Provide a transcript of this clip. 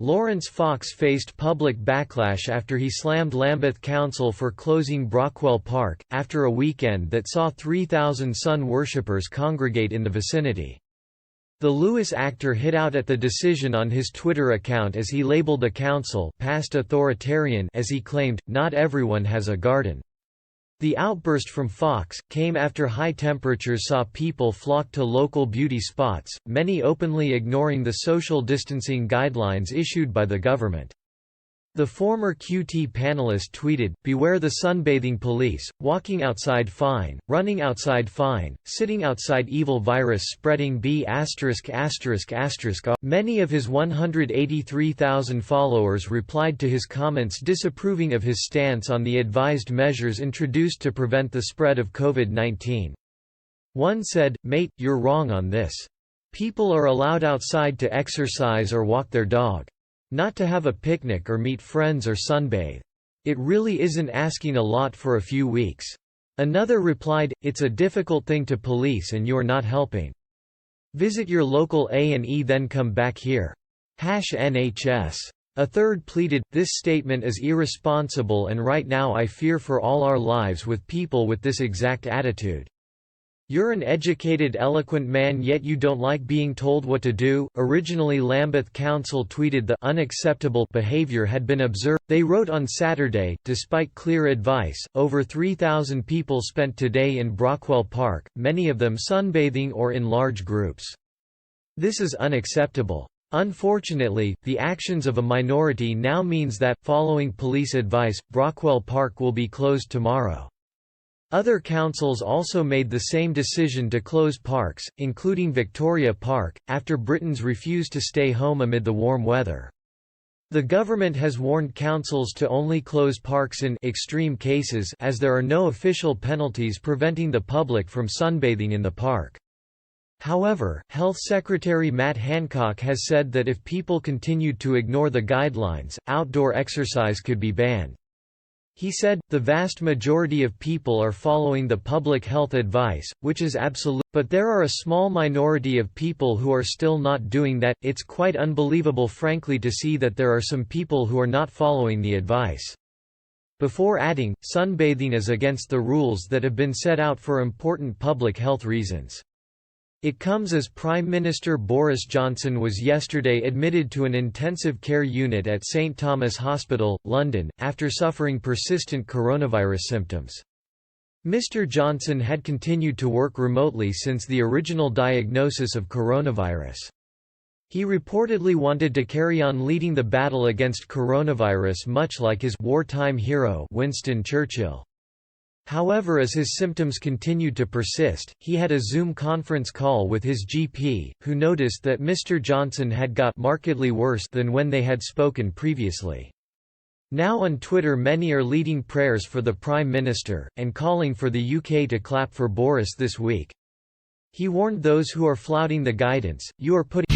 Laurence Fox faced public backlash after he slammed Lambeth Council for closing Brockwell Park, after a weekend that saw 3,000 Sun worshippers congregate in the vicinity. The Lewis actor hit out at the decision on his Twitter account as he labeled the council past authoritarian as he claimed, "Not everyone has a garden." The outburst from Fox came after high temperatures saw people flock to local beauty spots, many openly ignoring the social distancing guidelines issued by the government. The former QT panelist tweeted, "Beware the sunbathing police, walking outside fine, running outside fine, sitting outside evil virus spreading B********. Many of his 183,000 followers replied to his comments disapproving of his stance on the advised measures introduced to prevent the spread of COVID-19. One said, "Mate, you're wrong on this. People are allowed outside to exercise or walk their dog. Not to have a picnic or meet friends or sunbathe. It really isn't asking a lot for a few weeks." Another replied, "It's a difficult thing to police and you're not helping. Visit your local A&E then come back here. #NHS." A third pleaded, "This statement is irresponsible and right now I fear for all our lives with people with this exact attitude. You're an educated, eloquent man yet you don't like being told what to do." Originally Lambeth Council tweeted the unacceptable behavior had been observed. They wrote on Saturday, "Despite clear advice, over 3,000 people spent today in Brockwell Park, many of them sunbathing or in large groups. This is unacceptable. Unfortunately, the actions of a minority now means that, following police advice, Brockwell Park will be closed tomorrow." Other councils also made the same decision to close parks, including Victoria Park, after Britons refused to stay home amid the warm weather. The government has warned councils to only close parks in extreme cases as there are no official penalties preventing the public from sunbathing in the park. However, Health Secretary Matt Hancock has said that if people continued to ignore the guidelines, outdoor exercise could be banned. He said, "The vast majority of people are following the public health advice, which is absolute, but there are a small minority of people who are still not doing that. It's quite unbelievable frankly to see that there are some people who are not following the advice." Before adding, sunbathing is against the rules that have been set out for important public health reasons. It comes as Prime Minister Boris Johnson was yesterday admitted to an intensive care unit at St Thomas Hospital, London, after suffering persistent coronavirus symptoms. Mr Johnson had continued to work remotely since the original diagnosis of coronavirus. He reportedly wanted to carry on leading the battle against coronavirus much like his wartime hero Winston Churchill. However, as his symptoms continued to persist, he had a Zoom conference call with his GP, who noticed that Mr. Johnson had got markedly worse than when they had spoken previously. Now on Twitter many are leading prayers for the Prime Minister, and calling for the UK to clap for Boris this week. He warned those who are flouting the guidance, "You are putting